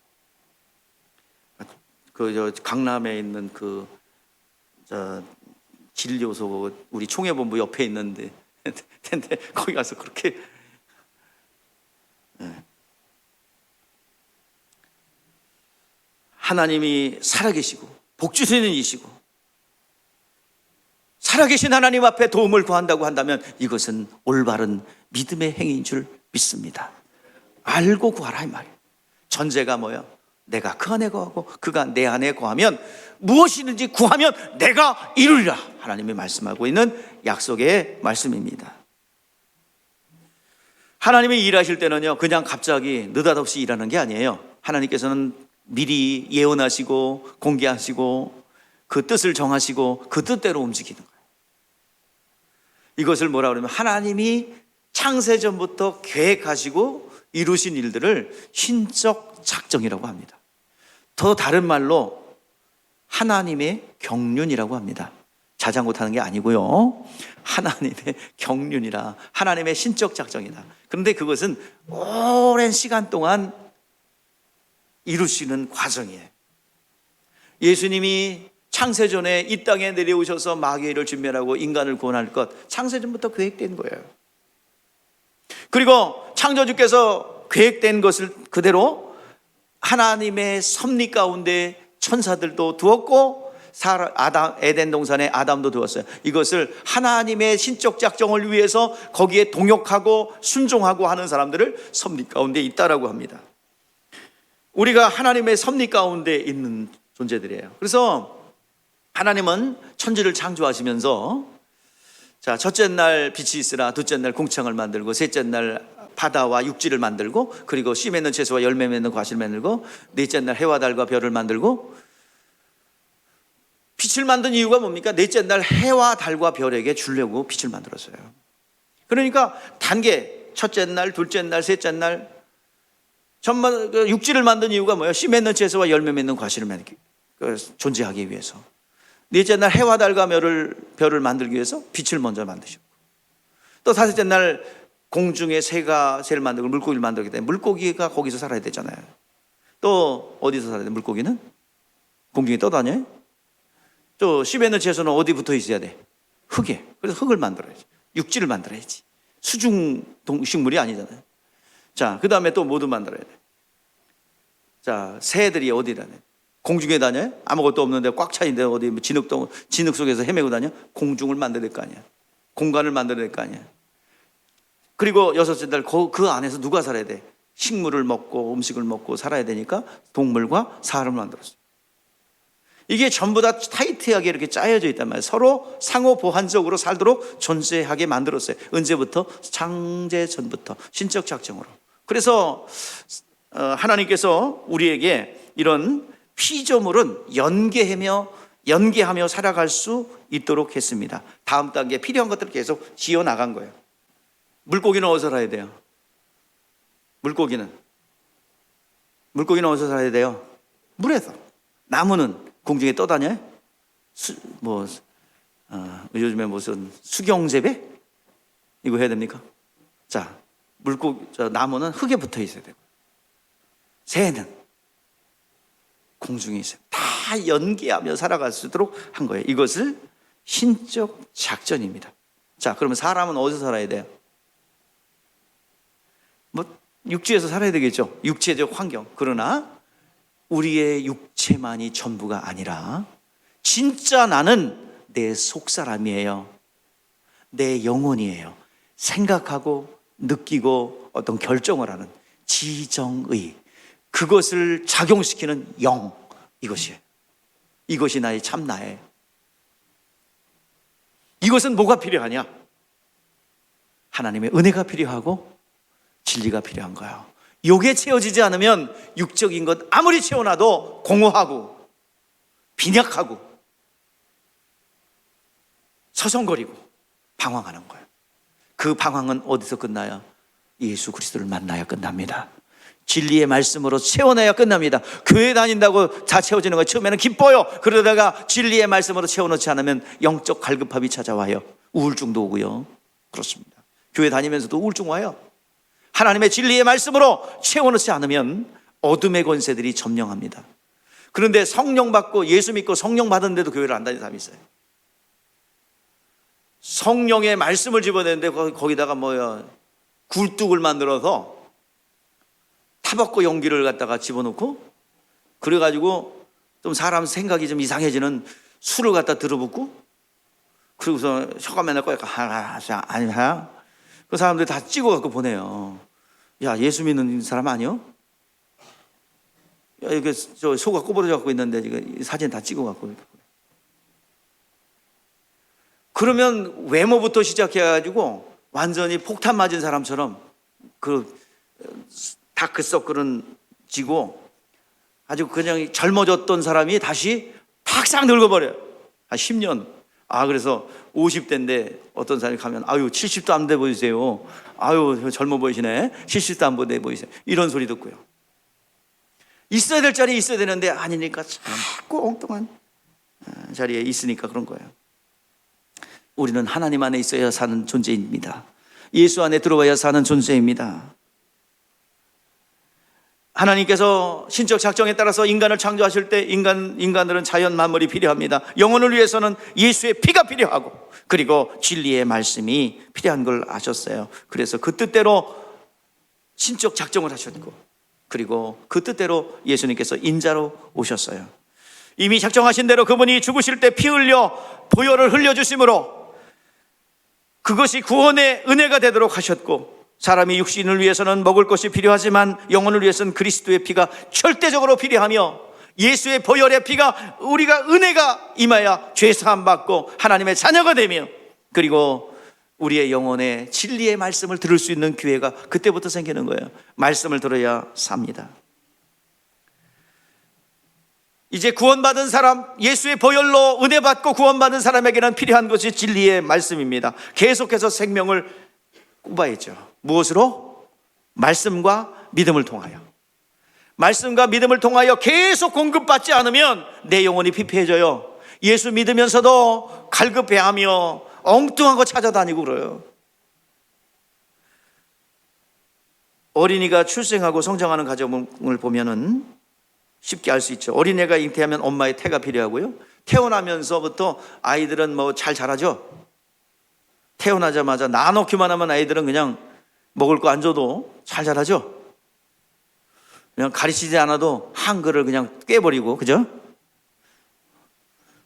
Speaker 1: 저 강남에 있는 진료소 우리 총회본부 옆에 있는데 근데 거기 가서 그렇게 하나님이 살아계시고 복주시는 이시고 살아계신 하나님 앞에 도움을 구한다고 한다면 이것은 올바른 믿음의 행위인 줄 믿습니다. 알고 구하라 이 말이에요. 전제가 뭐예요? 내가 그 안에 거하고 그가 내 안에 거하면 무엇이든지 구하면 내가 이루리라. 하나님이 말씀하고 있는 약속의 말씀입니다. 하나님이 일하실 때는요 그냥 갑자기 느닷없이 일하는 게 아니에요. 하나님께서는 미리 예언하시고 공개하시고 그 뜻을 정하시고 그 뜻대로 움직이는 거예요. 이것을 뭐라 그러면 하나님이 창세전부터 계획하시고 이루신 일들을 신적 작정이라고 합니다. 더 다른 말로 하나님의 경륜이라고 합니다. 자장고 타는 게 아니고요. 하나님의 경륜이라 하나님의 신적 작정이다. 그런데 그것은 오랜 시간 동안 이루시는 과정이에요. 예수님이 창세전에 이 땅에 내려오셔서 마귀를 진멸하고 인간을 구원할 것 창세전부터 계획된 거예요. 그리고 창조주께서 계획된 것을 그대로 하나님의 섭리 가운데 천사들도 두었고 에덴 동산에 아담도 두었어요. 이것을 하나님의 신적 작정을 위해서 거기에 동역하고 순종하고 하는 사람들을 섭리 가운데 있다라고 합니다. 우리가 하나님의 섭리 가운데 있는 존재들이에요. 그래서 하나님은 천지를 창조하시면서 자, 첫째 날 빛이 있으라, 둘째 날 궁창을 만들고, 셋째 날 바다와 육지를 만들고, 그리고 씨 맺는 채소와 열매 맺는 과실을 만들고, 넷째 날 해와 달과 별을 만들고. 빛을 만든 이유가 뭡니까? 넷째 날 해와 달과 별에게 주려고 빛을 만들었어요. 그러니까 단계, 첫째 날, 둘째 날, 셋째 날 육지를 만든 이유가 뭐예요? 씨 맺는 채소와 열매 맺는 과실을 존재하기 위해서. 넷째 날 해와 달과 별을 만들기 위해서 빛을 먼저 만드셨고, 또 다섯째 날 공중에 새가 새를 만들고 물고기를 만들기 때문에 물고기가 거기서 살아야 되잖아요. 또 어디서 살아야 돼? 물고기는 공중에 떠다녀요. 또 시베너치에서는 어디 붙어 있어야 돼? 흙에. 그래서 흙을 만들어야지. 육지를 만들어야지. 수중 식물이 아니잖아요. 자, 그 다음에 또 뭐도 만들어야 돼. 자, 새들이 어디 다녀요? 공중에 다녀요? 아무것도 없는데 꽉 차 있는데 어디 진흙 속에서 헤매고 다녀? 공중을 만들어야 될 거 아니야. 공간을 만들어야 될 거 아니야. 그리고 여섯째 달 그 안에서 누가 살아야 돼? 식물을 먹고 음식을 먹고 살아야 되니까 동물과 사람을 만들었어요. 이게 전부 다 타이트하게 이렇게 짜여져 있단 말이에요. 서로 상호 보완적으로 살도록 존재하게 만들었어요. 언제부터? 창제 전부터 신적 작정으로. 그래서 하나님께서 우리에게 이런 피조물은 연계하며 살아갈 수 있도록 했습니다. 다음 단계 필요한 것들을 계속 지어 나간 거예요. 물고기는 어디서 살아야 돼요? 물고기는 어디서 살아야 돼요? 물에서. 나무는 공중에 떠다녀요? 요즘에 무슨 수경재배? 이거 해야 됩니까? 자, 나무는 흙에 붙어 있어야 되고, 새는 공중에 있어요. 다 연계하며 살아갈 수 있도록 한 거예요. 이것을 신적 작전입니다. 자, 그러면 사람은 어디서 살아야 돼요? 육지에서 살아야 되겠죠. 육체적 환경. 그러나 우리의 육체만이 전부가 아니라 진짜 나는 내 속사람이에요. 내 영혼이에요. 생각하고 느끼고 어떤 결정을 하는 지정의, 그것을 작용시키는 영, 이것이에요. 이것이 나의 참나예요. 이것은 뭐가 필요하냐? 하나님의 은혜가 필요하고 진리가 필요한 거예요. 요게 채워지지 않으면 육적인 것 아무리 채워놔도 공허하고 빈약하고 서성거리고 방황하는 거예요. 그 방황은 어디서 끝나요? 예수 그리스도를 만나야 끝납니다. 진리의 말씀으로 채워내야 끝납니다. 교회 다닌다고 다 채워지는 거 처음에는 기뻐요. 그러다가 진리의 말씀으로 채워놓지 않으면 영적 갈급함이 찾아와요. 우울증도 오고요. 그렇습니다. 교회 다니면서도 우울증 와요. 하나님의 진리의 말씀으로 채워놓지 않으면 어둠의 권세들이 점령합니다. 그런데 성령 받고 예수 믿고 성령 받았는데도 교회를 안 다니는 사람이 있어요. 성령의 말씀을 집어내는데 거기다가 굴뚝을 만들어서 타박고 용기를 갖다가 집어넣고, 그래가지고 좀 사람 생각이 좀 이상해지는 술을 갖다 들어붓고, 그리고서 혀가 맨날 꼬약까 아니야. 그 사람들이 다 찍어갖고 보내요. 야, 예수 믿는 사람 아니요? 야, 이게 소가 꼬부러져 갖고 있는데 지금 사진 다 찍어갖고. 그러면 외모부터 시작해가지고 완전히 폭탄 맞은 사람처럼 그 다크서클은 지고 아주 그냥 젊어졌던 사람이 다시 팍싹 늙어버려요. 한 10년. 그래서 50대인데 어떤 사람이 가면 70도 안 돼 보이세요. 젊어 보이시네. 70도 안 돼 보이세요. 이런 소리 듣고요. 있어야 될 자리에 있어야 되는데 아니니까 자꾸 엉뚱한 자리에 있으니까 그런 거예요. 우리는 하나님 안에 있어야 사는 존재입니다. 예수 안에 들어와야 사는 존재입니다. 하나님께서 신적 작정에 따라서 인간을 창조하실 때 인간들은 자연 만물이 필요합니다. 영혼을 위해서는 예수의 피가 필요하고, 그리고 진리의 말씀이 필요한 걸 아셨어요. 그래서 그 뜻대로 신적 작정을 하셨고, 그리고 그 뜻대로 예수님께서 인자로 오셨어요. 이미 작정하신 대로 그분이 죽으실 때 피 흘려 보혈을 흘려주심으로 그것이 구원의 은혜가 되도록 하셨고, 사람이 육신을 위해서는 먹을 것이 필요하지만 영혼을 위해서는 그리스도의 피가 절대적으로 필요하며, 예수의 보혈의 피가 우리가 은혜가 임하여 죄 사함 받고 하나님의 자녀가 되며, 그리고 우리의 영혼에 진리의 말씀을 들을 수 있는 기회가 그때부터 생기는 거예요. 말씀을 들어야 삽니다. 이제 구원받은 사람, 예수의 보혈로 은혜 받고 구원받은 사람에게는 필요한 것이 진리의 말씀입니다. 계속해서 생명을 꼽아야죠. 무엇으로? 말씀과 믿음을 통하여. 말씀과 믿음을 통하여 계속 공급받지 않으면 내 영혼이 피폐해져요. 예수 믿으면서도 갈급해하며 엉뚱한 거 찾아다니고 그래요. 어린이가 출생하고 성장하는 과정을 보면은 쉽게 알 수 있죠. 어린애가 잉태하면 엄마의 태가 필요하고요. 태어나면서부터 아이들은 뭐 잘 자라죠. 태어나자마자 낳아놓기만 하면 아이들은 그냥 먹을 거 안 줘도 잘 자라죠. 그냥 가르치지 않아도 한글을 그냥 꿰버리고, 그죠?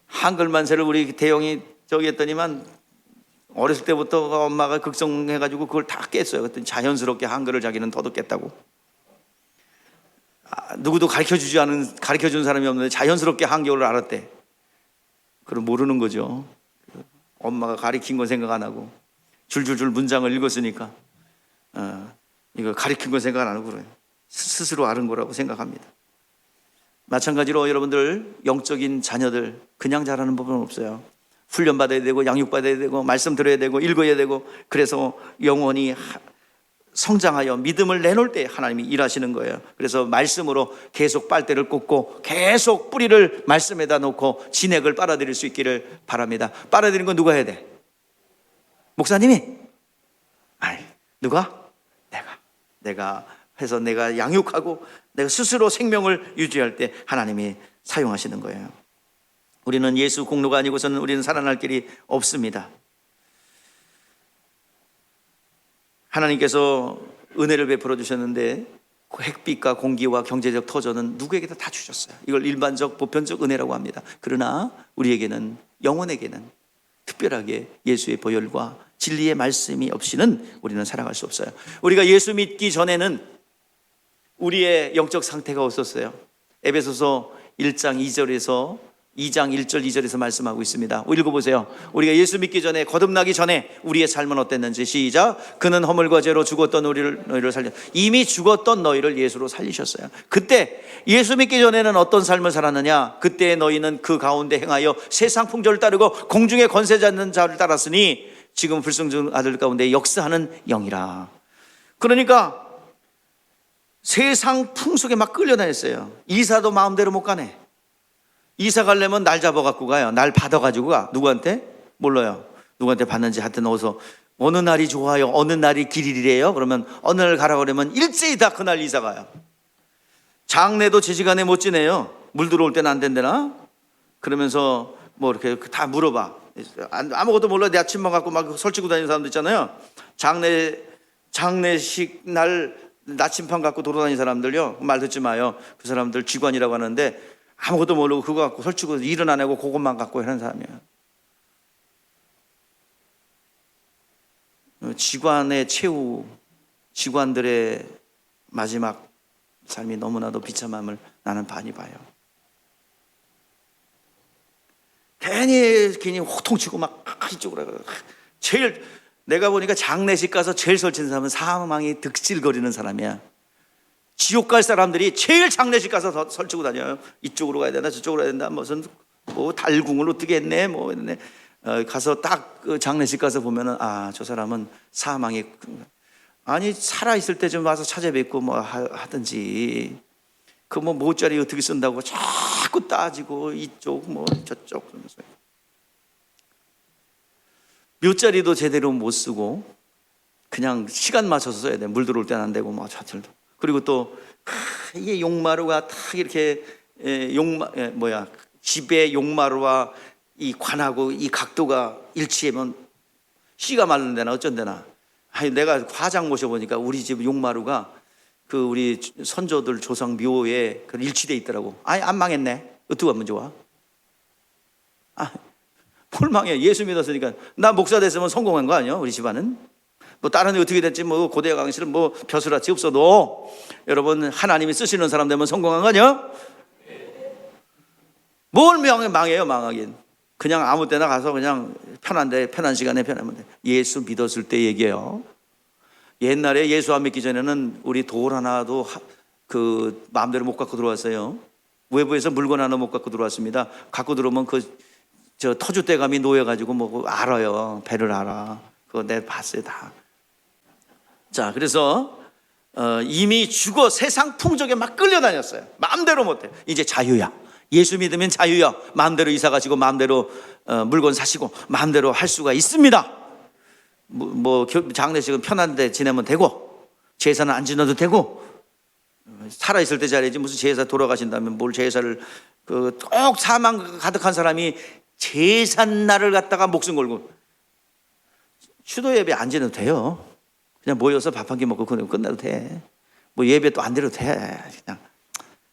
Speaker 1: 한글 만세를 우리 대영이 저기 했더니만 어렸을 때부터 엄마가 극성해가지고 그걸 다 깼어요. 그랬더니 자연스럽게 한글을 자기는 더듬겠다고. 누구도 가르쳐준 사람이 없는데 자연스럽게 한글을 알았대. 그럼 모르는 거죠. 엄마가 가르친 건 생각 안 하고 줄줄줄 문장을 읽었으니까 이거 가르친 건 생각 안 하고 그래요. 스스로 아는 거라고 생각합니다. 마찬가지로 여러분들 영적인 자녀들 그냥 자라는 법은 없어요. 훈련받아야 되고 양육받아야 되고 말씀 들어야 되고 읽어야 되고, 그래서 영원히 성장하여 믿음을 내놓을 때 하나님이 일하시는 거예요. 그래서 말씀으로 계속 빨대를 꽂고 계속 뿌리를 말씀에다 놓고 진액을 빨아들일 수 있기를 바랍니다. 빨아들이는 건 누가 해야 돼? 목사님이? 아니, 누가? 내가 해서 내가 양육하고 내가 스스로 생명을 유지할 때 하나님이 사용하시는 거예요. 우리는 예수 공로가 아니고서는 우리는 살아날 길이 없습니다. 하나님께서 은혜를 베풀어 주셨는데 햇빛과 공기와 경제적 터전은 누구에게도 다 주셨어요. 이걸 일반적 보편적 은혜라고 합니다. 그러나 우리에게는, 영혼에게는 특별하게 예수의 보혈과 진리의 말씀이 없이는 우리는 살아갈 수 없어요. 우리가 예수 믿기 전에는 우리의 영적 상태가 없었어요. 에베소서 1장 2절에서 2장 1절 2절에서 말씀하고 있습니다. 읽어보세요. 우리가 예수 믿기 전에, 거듭나기 전에 우리의 삶은 어땠는지. 시작. 그는 허물과 죄로 죽었던 너희를 살려, 이미 죽었던 너희를 예수로 살리셨어요. 그때 예수 믿기 전에는 어떤 삶을 살았느냐? 그때 너희는 그 가운데 행하여 세상 풍조를 따르고 공중의 권세 잡는 자를 따랐으니 지금 불순종 아들 가운데 역사하는 영이라. 그러니까 세상 풍속에 막 끌려다녔어요. 이사도 마음대로 못 가네. 이사 가려면 날 잡아갖고 가요. 날 받아가지고 가. 누구한테? 몰라요. 누구한테 받는지. 하여튼 어느 날이 좋아요, 어느 날이 길이래요. 그러면 어느 날 가라고 그러면 일제히 다 그날 이사 가요. 장례도 제 시간에 못 지내요. 물 들어올 때는 안 된대나? 그러면서 뭐 이렇게 다 물어봐. 아무것도 몰라. 내 아침만 갖고 막 설치고 다니는 사람도 있잖아요. 장례식 날 나침판 갖고 돌아다니는 사람들요, 말 듣지 마요. 그 사람들 쥐관이라고 하는데 아무것도 모르고 그거 갖고 설치고 일은 안 하고 그것만 갖고 하는 사람이에요. 쥐관의 최후, 쥐관들의 마지막 삶이 너무나도 비참함을 나는 많이 봐요. 괜히 호통치고 막 이쪽으로. 제일 내가 보니까 장례식 가서 제일 설치는 사람은 사망이 득실거리는 사람이야. 지옥 갈 사람들이 제일 장례식 가서 설치고 다녀요. 이쪽으로 가야 된다, 저쪽으로 가야 된다, 무슨 뭐 달궁을 어떻게 했네, 뭐 했네. 가서 딱 그 장례식 가서 보면은 저 사람은 사망이, 아니 살아 있을 때 좀 와서 찾아뵙고 뭐 하든지. 그 뭐 모짜리 어떻게 쓴다고 자꾸 따지고 이쪽 뭐 저쪽 그러면서 묘자리도 제대로 못 쓰고 그냥 시간 맞춰서 써야 돼. 물 들어올 때는 안 되고 뭐 자틀도. 그리고 또 이게 용마루가 탁 이렇게 집의 용마루와 이 관하고 이 각도가 일치하면 씨가 마른 데나 어쩐 데나. 내가 화장 모셔보니까 우리 집 용마루가 그 우리 선조들 조상 묘에 일치돼 있더라고. 안 망했네. 어떻게 하면 좋아? 뭘 망해. 예수 믿었으니까. 나 목사 됐으면 성공한 거 아니야? 우리 집안은. 뭐 다른 애 어떻게 됐지, 뭐 고대 강의실은 뭐 벼슬아치 없어도 여러분 하나님이 쓰시는 사람 되면 성공한 거 아니야? 뭘 망해요. 망하긴. 그냥 아무 때나 가서 그냥 편한 시간에 편하면 돼. 예수 믿었을 때 얘기해요. 옛날에 예수 안 믿기 전에는 우리 돌 하나도 그 마음대로 못 갖고 들어왔어요. 외부에서 물건 하나 못 갖고 들어왔습니다. 갖고 들어오면 저 터줏대감이 놓여가지고 뭐 알아요. 배를 알아. 그거 내가 봤어요 다. 자, 그래서 이미 죽어 세상 풍속에 막 끌려다녔어요. 마음대로 못해. 이제 자유야. 예수 믿으면 자유야. 마음대로 이사 가시고 마음대로 물건 사시고 마음대로 할 수가 있습니다. 뭐 장례식은 편한데 지내면 되고, 제사는 안 지내도 되고, 살아있을 때 잘해야지 무슨 제사 돌아가신다면 뭘 제사를, 꼭 사망 가득한 사람이 제삿날을 갖다가 목숨 걸고. 추도 예배 안 지내도 돼요. 그냥 모여서 밥 한 끼 먹고 그냥 끝나도 돼. 뭐 예배 또 안 드려도 돼. 그냥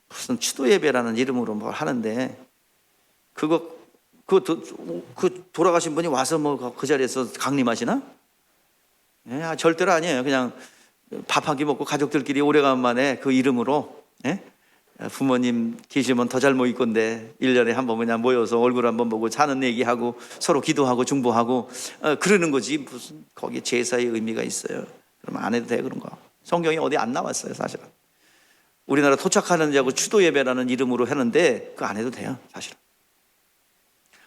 Speaker 1: 무슨 추도 예배라는 이름으로 뭘 하는데, 그 돌아가신 분이 와서 뭐 그 자리에서 강림하시나? 예, 절대로 아니에요. 그냥 밥 한 끼 먹고 가족들끼리 오래간만에 그 이름으로, 예? 부모님 계시면 더 잘 모일 건데 1년에 한 번 그냥 모여서 얼굴 한번 보고 자는 얘기하고 서로 기도하고 중보하고 그러는 거지, 무슨 거기에 제사의 의미가 있어요. 그러면 안 해도 돼. 그런 거 성경이 어디 안 나왔어요. 사실은 우리나라 토착하는 자고 추도 예배라는 이름으로 하는데 그거 안 해도 돼요. 사실은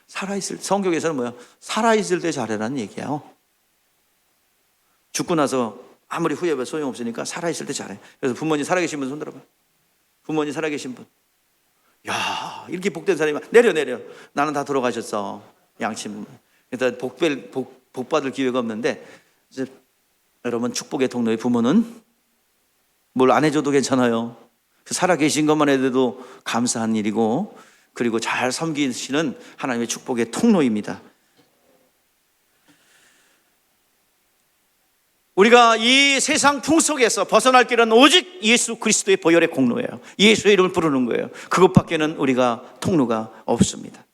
Speaker 1: 살아있을, 성경에서는 뭐야? 살아있을 때 잘해라는 얘기야. 죽고 나서 아무리 후회해도 소용없으니까 살아있을 때 잘해. 그래서 부모님 살아계신 분 손 들어봐. 부모님 살아계신 분, 야, 이렇게 복된 사람이 내려 나는 다 돌아가셨어. 양심. 일단 복 받을 기회가 없는데, 이제 여러분 축복의 통로의 부모는 뭘 안 해줘도 괜찮아요. 살아계신 것만 해도 감사한 일이고, 그리고 잘 섬기시는 하나님의 축복의 통로입니다. 우리가 이 세상 풍속에서 벗어날 길은 오직 예수 그리스도의 보혈의 공로예요. 예수의 이름을 부르는 거예요. 그것밖에는 우리가 통로가 없습니다.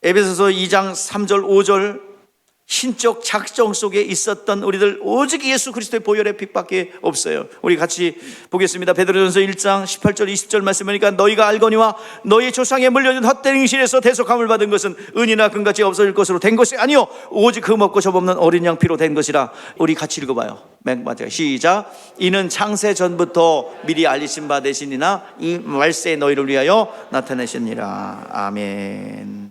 Speaker 1: 에베소서 2장 3절 5절 신적 작정 속에 있었던 우리들 오직 예수 그리스도의 보혈의 빛밖에 없어요. 우리 같이 보겠습니다. 베드로전서 1장 18절 20절 말씀하니까 너희가 알거니와 너희 조상에 물려준 헛된 행실에서 대속함을 받은 것은 은이나 금같이 없어질 것으로 된 것이 아니요 오직 흠없고 죄없는 어린 양 피로 된 것이라. 우리 같이 읽어봐요. 맨 마지막 시작. 이는 창세 전부터 미리 알리신 바 되시니나 이 말세에 너희를 위하여 나타내시니라. 아멘.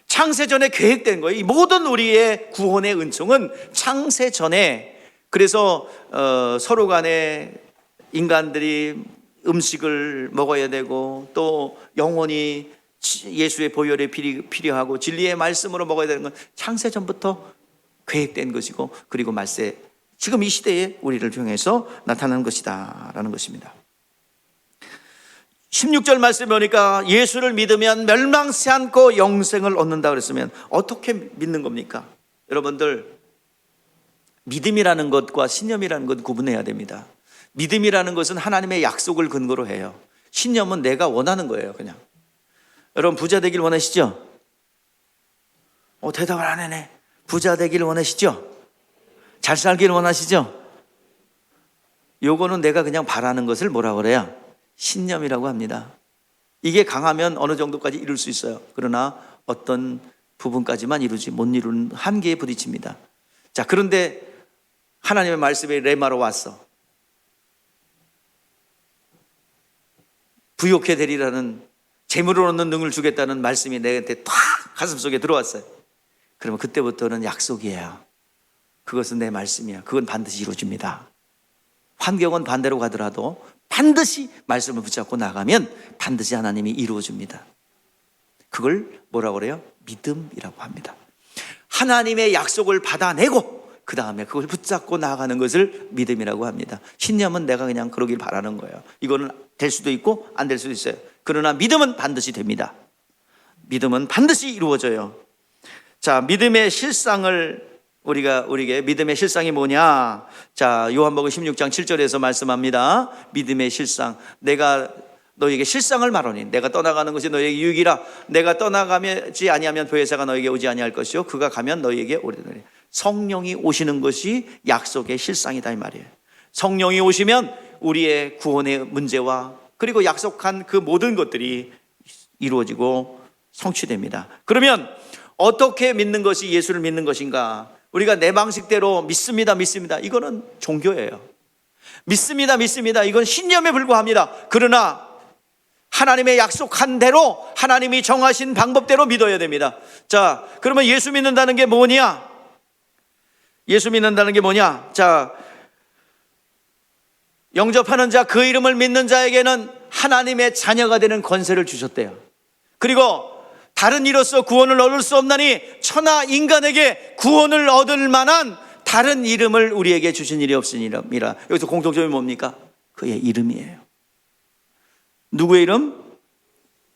Speaker 1: 창세전에 계획된 거예요. 이 모든 우리의 구원의 은총은 창세전에, 그래서 서로 간에 인간들이 음식을 먹어야 되고 또 영원히 예수의 보혈이 필요하고 진리의 말씀으로 먹어야 되는 건 창세전부터 계획된 것이고, 그리고 말세 지금 이 시대에 우리를 통해서 나타나는 것이다 라는 것입니다. 16절 말씀에 보니까 예수를 믿으면 멸망치 않고 영생을 얻는다 그랬으면 어떻게 믿는 겁니까? 여러분들, 믿음이라는 것과 신념이라는 것 구분해야 됩니다. 믿음이라는 것은 하나님의 약속을 근거로 해요. 신념은 내가 원하는 거예요. 그냥 여러분 부자 되길 원하시죠? 대답을 안 하네. 부자 되길 원하시죠? 잘 살길 원하시죠? 요거는 내가 그냥 바라는 것을 뭐라 그래요? 신념이라고 합니다. 이게 강하면 어느 정도까지 이룰 수 있어요. 그러나 어떤 부분까지만 이루지 못 이루는 한계에 부딪힙니다. 자, 그런데 하나님의 말씀이 레마로 왔어. 부욕해 되리라는, 재물을 얻는 능을 주겠다는 말씀이 내한테 탁 가슴속에 들어왔어요. 그러면 그때부터는 약속이에요. 그것은 내 말씀이야. 그건 반드시 이루어집니다. 환경은 반대로 가더라도 반드시 말씀을 붙잡고 나가면 반드시 하나님이 이루어줍니다. 그걸 뭐라고 그래요? 믿음이라고 합니다. 하나님의 약속을 받아내고 그 다음에 그걸 붙잡고 나가는 것을 믿음이라고 합니다. 신념은 내가 그냥 그러길 바라는 거예요. 이거는 될 수도 있고 안 될 수도 있어요. 그러나 믿음은 반드시 됩니다. 믿음은 반드시 이루어져요. 자, 믿음의 실상을 우리에게 믿음의 실상이 뭐냐? 자, 요한복음 16장 7절에서 말씀합니다. 믿음의 실상. 내가 너에게 실상을 말하니 내가 떠나가는 것이 너에게 유익이라. 내가 떠나가지 아니하면 보혜사가 너에게 오지 아니할 것이요 그가 가면 너에게 오리더니. 성령이 오시는 것이 약속의 실상이다 이 말이에요. 성령이 오시면 우리의 구원의 문제와 그리고 약속한 그 모든 것들이 이루어지고 성취됩니다. 그러면 어떻게 믿는 것이 예수를 믿는 것인가? 우리가 내 방식대로 믿습니다. 이거는 종교예요. 믿습니다. 이건 신념에 불과합니다. 그러나 하나님의 약속한 대로 하나님이 정하신 방법대로 믿어야 됩니다. 자, 그러면 예수 믿는다는 게 뭐냐? 자, 영접하는 자, 그 이름을 믿는 자에게는 하나님의 자녀가 되는 권세를 주셨대요. 그리고 다른 이로서 구원을 얻을 수 없나니 천하 인간에게 구원을 얻을 만한 다른 이름을 우리에게 주신 일이 없으니라. 여기서 공통점이 뭡니까? 그의 이름이에요. 누구의 이름?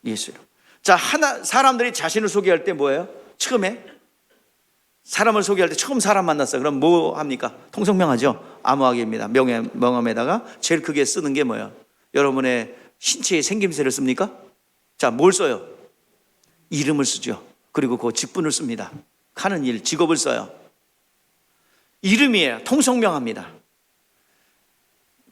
Speaker 1: 예수 이름. 자, 사람들이 자신을 소개할 때 뭐예요? 처음에 사람을 소개할 때 처음 사람 만났어요. 그럼 뭐 합니까? 통성명하죠. 암호학입니다. 명함에다가 제일 크게 쓰는 게 뭐예요? 여러분의 신체의 생김새를 씁니까? 자, 뭘 써요? 이름을 쓰죠. 그리고 그 직분을 씁니다. 하는 일, 직업을 써요. 이름이에요. 통성명합니다.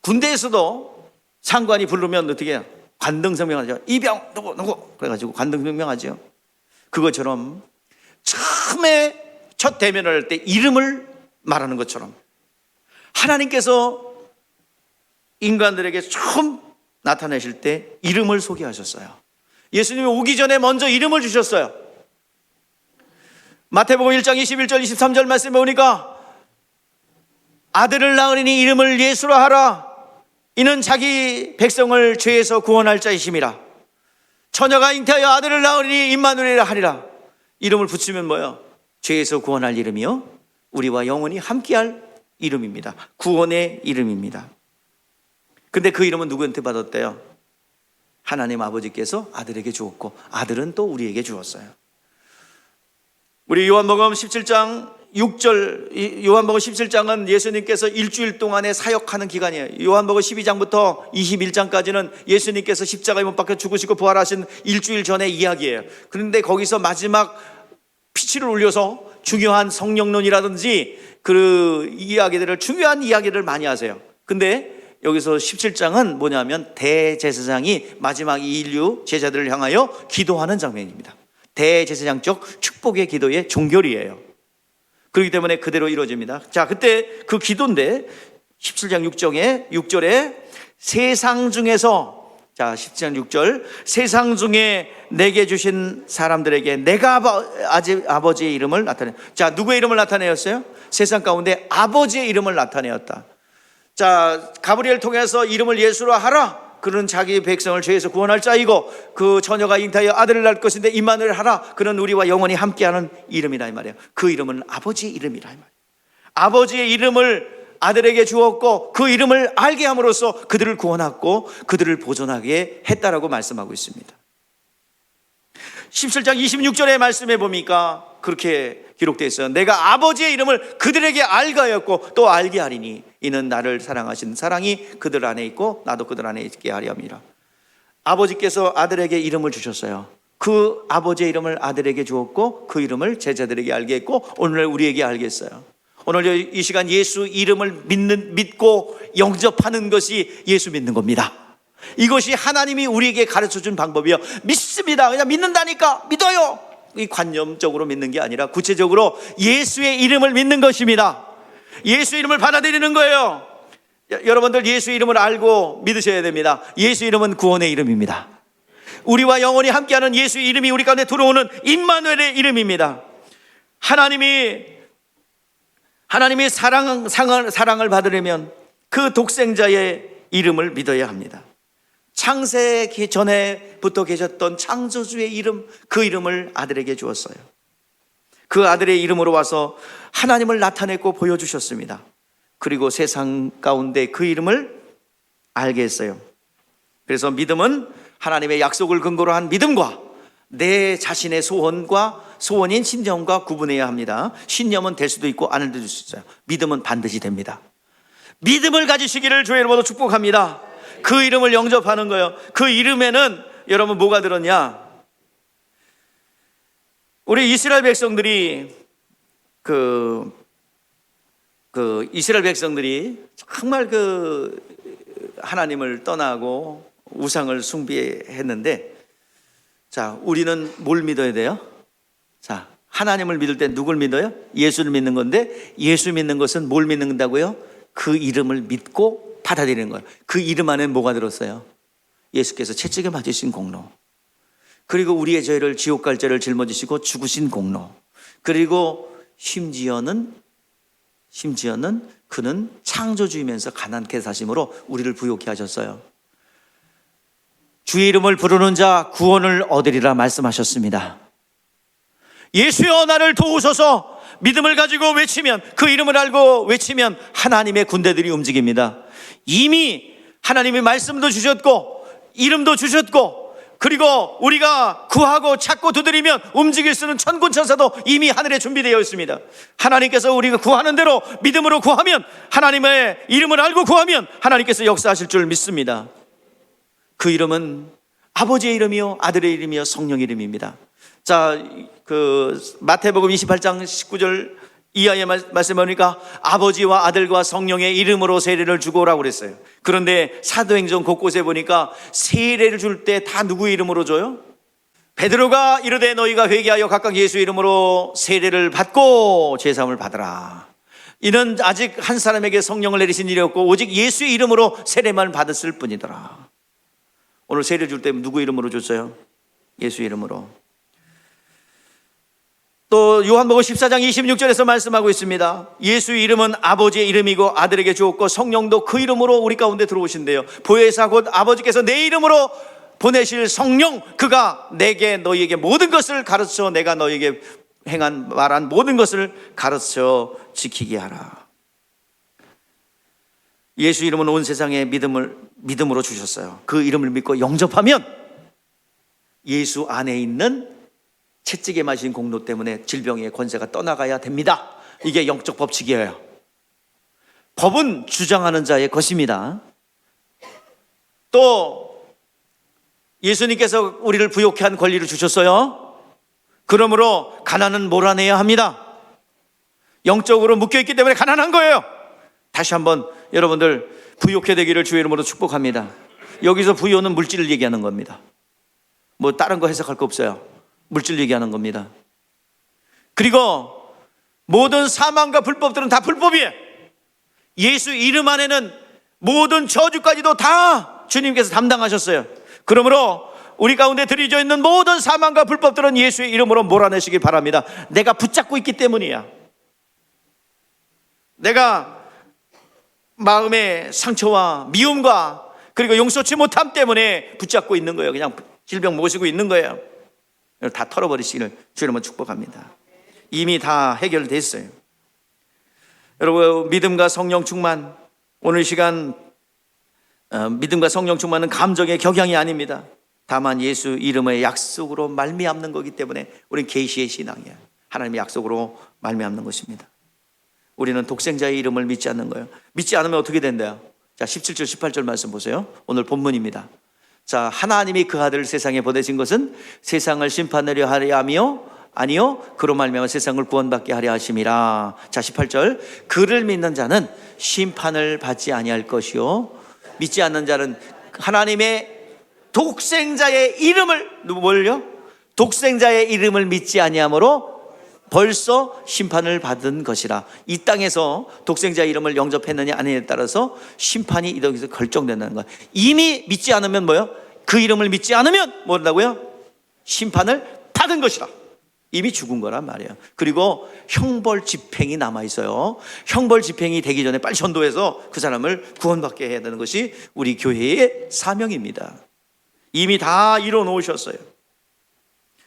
Speaker 1: 군대에서도 상관이 부르면 어떻게 해요? 관등성명하죠. 이병 누구 그래가지고 관등성명하죠. 그것처럼 처음에 첫 대면을 할 때 이름을 말하는 것처럼 하나님께서 인간들에게 처음 나타내실 때 이름을 소개하셨어요. 예수님이 오기 전에 먼저 이름을 주셨어요. 마태복음 1장 21절 23절 말씀에 보니까 아들을 낳으리니 이름을 예수라 하라. 이는 자기 백성을 죄에서 구원할 자이심이라. 처녀가 잉태하여 아들을 낳으리니 임마누엘이라 하리라. 이름을 붙이면 뭐예요? 죄에서 구원할 이름이요, 우리와 영원히 함께할 이름입니다. 구원의 이름입니다. 근데 그 이름은 누구한테 받았대요? 하나님 아버지께서 아들에게 주었고 아들은 또 우리에게 주었어요. 우리 요한복음 17장 6절, 요한복음 17장은 예수님께서 일주일 동안의 사역하는 기간이에요. 요한복음 12장부터 21장까지는 예수님께서 십자가에 못 박혀 죽으시고 부활하신 일주일 전의 이야기예요. 그런데 거기서 마지막 피치를 올려서 중요한 성령론이라든지 그 이야기들을, 중요한 이야기를 많이 하세요. 근데 여기서 17장은 뭐냐면 대제사장이 마지막 인류 제자들을 향하여 기도하는 장면입니다. 대제사장적 축복의 기도의 종결이에요. 그렇기 때문에 그대로 이루어집니다. 자, 그때 그 기도인데 17장 6절에 세상 중에서, 자 17장 6절, 세상 중에 내게 주신 사람들에게 내가 아버지의 이름을 나타내. 자, 누구의 이름을 나타내었어요? 세상 가운데 아버지의 이름을 나타내었다. 자, 가브리엘 통해서 이름을 예수라 하라. 그는 자기 백성을 죄에서 구원할 자이고 그 처녀가 잉태하여 아들을 낳을 것인데 임마누엘 하라. 그는 우리와 영원히 함께하는 이름이라 이 말이에요. 그 이름은 아버지의 이름이라 이 말이에요. 아버지의 이름을 아들에게 주었고 그 이름을 알게 함으로써 그들을 구원하고 그들을 보존하게 했다라고 말씀하고 있습니다. 17장 26절의 말씀에 보니까 그렇게 기록되어 있어요. 내가 아버지의 이름을 그들에게 알게 하였고 또 알게 하리니 이는 나를 사랑하신 사랑이 그들 안에 있고 나도 그들 안에 있게 하리 함이라. 아버지께서 아들에게 이름을 주셨어요. 그 아버지의 이름을 아들에게 주었고 그 이름을 제자들에게 알게 했고 오늘 우리에게 알게 했어요. 오늘 이 시간 예수 이름을 믿고 영접하는 것이 예수 믿는 겁니다. 이것이 하나님이 우리에게 가르쳐준 방법이요. 믿습니다. 그냥 믿는다니까 믿어요. 이 관념적으로 믿는 게 아니라 구체적으로 예수의 이름을 믿는 것입니다. 예수 이름을 받아들이는 거예요. 여러분들 예수 이름을 알고 믿으셔야 됩니다. 예수 이름은 구원의 이름입니다. 우리와 영원히 함께하는 예수 이름이 우리 가운데 들어오는 임마누엘의 이름입니다. 하나님이 사랑을 받으려면 그 독생자의 이름을 믿어야 합니다. 창세기 전에부터 계셨던 창조주의 이름, 그 이름을 아들에게 주었어요. 그 아들의 이름으로 와서 하나님을 나타냈고 보여주셨습니다. 그리고 세상 가운데 그 이름을 알게 했어요. 그래서 믿음은 하나님의 약속을 근거로 한 믿음과 내 자신의 소원인 신념과 구분해야 합니다. 신념은 될 수도 있고 안 될 수도 있어요. 믿음은 반드시 됩니다. 믿음을 가지시기를 주의 이름으로 축복합니다. 그 이름을 영접하는 거예요. 그 이름에는 여러분 뭐가 들었냐? 우리 이스라엘 백성들이 이스라엘 백성들이 정말 하나님을 떠나고 우상을 숭배했는데, 자, 우리는 뭘 믿어야 돼요? 자, 하나님을 믿을 때 누굴 믿어요? 예수를 믿는 건데, 예수 믿는 것은 뭘 믿는다고요? 그 이름을 믿고 받아들이는 거예요. 그 이름 안에 뭐가 들었어요? 예수께서 채찍에 맞으신 공로, 그리고 우리의 죄를 지옥 갈 죄를 짊어지시고 죽으신 공로, 그리고 심지어는 그는 창조주이면서 가난케 사심으로 우리를 부요케 하셨어요. 주의 이름을 부르는 자 구원을 얻으리라 말씀하셨습니다. 예수여 나를 도우소서, 믿음을 가지고 외치면, 그 이름을 알고 외치면 하나님의 군대들이 움직입니다. 이미 하나님이 말씀도 주셨고 이름도 주셨고, 그리고 우리가 구하고 찾고 두드리면 움직일 수 있는 천군 천사도 이미 하늘에 준비되어 있습니다. 하나님께서 우리가 구하는 대로 믿음으로 구하면, 하나님의 이름을 알고 구하면 하나님께서 역사하실 줄 믿습니다. 그 이름은 아버지의 이름이요 아들의 이름이요 성령의 이름입니다. 자, 그 마태복음 28장 19절 이하의 말씀을 보니까 아버지와 아들과 성령의 이름으로 세례를 주고 오라고 그랬어요. 그런데 사도행전 곳곳에 보니까 세례를 줄 때 다 누구의 이름으로 줘요? 베드로가 이르되 너희가 회개하여 각각 예수 이름으로 세례를 받고 제사함을 받으라. 이는 아직 한 사람에게 성령을 내리신 일이 없고 오직 예수의 이름으로 세례만 받았을 뿐이더라. 오늘 세례 줄 때 누구 이름으로 줬어요? 예수 이름으로. 또 요한복음 14장 26절에서 말씀하고 있습니다. 예수의 이름은 아버지의 이름이고 아들에게 주었고 성령도 그 이름으로 우리 가운데 들어오신대요. 보혜사 곧 아버지께서 내 이름으로 보내실 성령, 그가 내게 너희에게 모든 것을 가르쳐 내가 너희에게 행한 말한 모든 것을 가르쳐 지키게 하라. 예수 이름은 온 세상에 믿음으로 주셨어요. 그 이름을 믿고 영접하면 예수 안에 있는 채찍에 마신 공로 때문에 질병의 권세가 떠나가야 됩니다. 이게 영적 법칙이에요. 법은 주장하는 자의 것입니다. 또 예수님께서 우리를 부욕케 한 권리를 주셨어요. 그러므로 가난은 몰아내야 합니다. 영적으로 묶여있기 때문에 가난한 거예요. 다시 한번 여러분들 부욕케 되기를 주의 이름으로 축복합니다. 여기서 부요는 물질을 얘기하는 겁니다. 뭐 다른 거 해석할 거 없어요. 물질 얘기하는 겁니다. 그리고 모든 사망과 불법들은 다 불법이에요. 예수 이름 안에는 모든 저주까지도 다 주님께서 담당하셨어요. 그러므로 우리 가운데 들이져 있는 모든 사망과 불법들은 예수의 이름으로 몰아내시길 바랍니다. 내가 붙잡고 있기 때문이야. 내가 마음의 상처와 미움과 그리고 용서치 못함 때문에 붙잡고 있는 거예요. 그냥 질병 모시고 있는 거예요. 다 털어버리시기를 주님은 축복합니다. 이미 다 해결됐어요. 여러분, 믿음과 성령 충만, 오늘 시간 믿음과 성령 충만은 감정의 격양이 아닙니다. 다만 예수 이름의 약속으로 말미암는 거기 때문에 우리는 계시의 신앙이에요. 하나님의 약속으로 말미암는 것입니다. 우리는 독생자의 이름을 믿지 않는 거예요. 믿지 않으면 어떻게 된대요? 자, 17절 18절 말씀 보세요. 오늘 본문입니다. 자, 하나님이 그 아들을 세상에 보내신 것은 세상을 심판하려 하려 하며 아니요 그로 말미암아 세상을 구원받게 하려 하심이라. 자, 18절 그를 믿는 자는 심판을 받지 아니할 것이요 믿지 않는 자는 하나님의 독생자의 이름을 뭘요? 독생자의 이름을 믿지 아니함으로 벌써 심판을 받은 것이라. 이 땅에서 독생자의 이름을 영접했느냐 아니냐에 따라서 심판이 이 땅에서 결정된다는 거예요. 이미 믿지 않으면 뭐요? 그 이름을 믿지 않으면 뭐라고요? 심판을 받은 것이라. 이미 죽은 거란 말이에요. 그리고 형벌 집행이 남아있어요. 형벌 집행이 되기 전에 빨리 전도해서 그 사람을 구원받게 해야 되는 것이 우리 교회의 사명입니다. 이미 다 이뤄 놓으셨어요.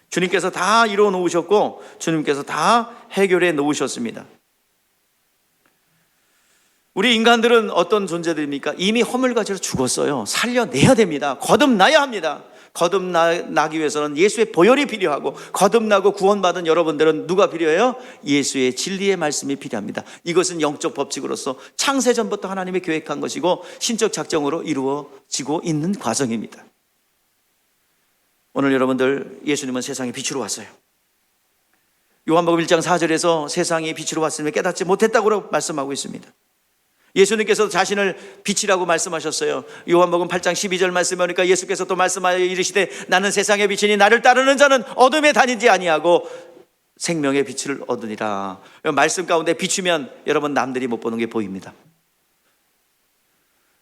Speaker 1: 주님께서 다 이루어 놓으셨고 주님께서 다 해결해 놓으셨습니다. 우리 인간들은 어떤 존재들입니까? 이미 허물가지로 죽었어요. 살려내야 됩니다. 거듭나야 합니다. 거듭나기 위해서는 예수의 보혈이 필요하고, 거듭나고 구원받은 여러분들은 누가 필요해요? 예수의 진리의 말씀이 필요합니다. 이것은 영적 법칙으로서 창세전부터 하나님이 계획한 것이고 신적 작정으로 이루어지고 있는 과정입니다. 오늘 여러분들, 예수님은 세상에 빛으로 왔어요. 요한복음 1장 4절에서 세상에 빛으로 왔으면 깨닫지 못했다고 말씀하고 있습니다. 예수님께서 자신을 빛이라고 말씀하셨어요. 요한복음 8장 12절 말씀에 보니까 예수께서 또 말씀하여 이르시되 나는 세상의 빛이니 나를 따르는 자는 어둠에 다니지 아니하고 생명의 빛을 얻으리라. 말씀 가운데 비추면 여러분 남들이 못 보는 게 보입니다.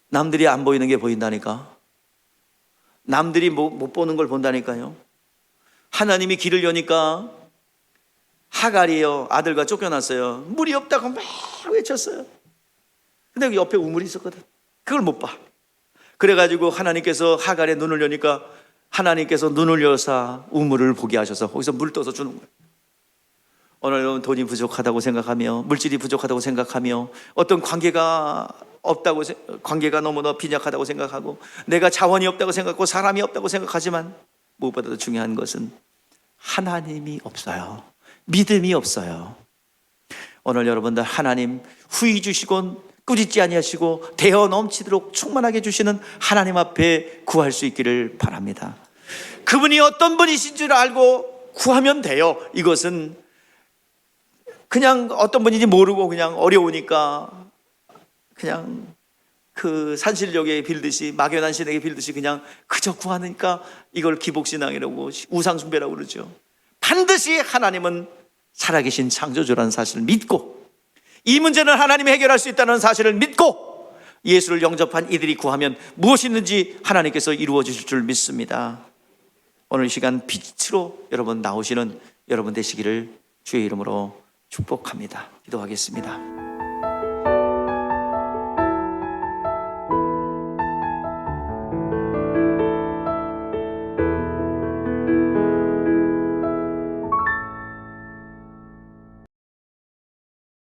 Speaker 1: 남들이 안 보이는 게 보인다니까. 남들이 못 보는 걸 본다니까요. 하나님이 길을 여니까 하갈이요 아들과 쫓겨났어요. 물이 없다고 막 외쳤어요. 근데 그 옆에 우물이 있었거든. 그걸 못 봐. 그래가지고 하나님께서 하갈의 눈을 여니까 하나님께서 눈을 여사 우물을 보게 하셔서 거기서 물 떠서 주는 거예요. 오늘 돈이 부족하다고 생각하며 물질이 부족하다고 생각하며 어떤 관계가 너무나 빈약하다고 생각하고 내가 자원이 없다고 생각하고 사람이 없다고 생각하지만 무엇보다도 중요한 것은 하나님이 없어요. 믿음이 없어요. 오늘 여러분들 하나님 후히 주시곤 꾸짖지 아니하시고 대어 넘치도록 충만하게 주시는 하나님 앞에 구할 수 있기를 바랍니다. 그분이 어떤 분이신 줄 알고 구하면 돼요. 이것은 그냥 어떤 분인지 모르고 그냥 어려우니까 그냥 그 산신령에 빌듯이 막연한 신에게 빌듯이 그냥 그저 구하니까 이걸 기복신앙이라고 우상숭배라고 그러죠. 반드시 하나님은 살아계신 창조주라는 사실을 믿고 이 문제는 하나님이 해결할 수 있다는 사실을 믿고 예수를 영접한 이들이 구하면 무엇이든지 하나님께서 이루어 주실 줄 믿습니다. 오늘 이 시간 빛으로 여러분 나오시는 여러분 되시기를 주의 이름으로 축복합니다. 기도하겠습니다.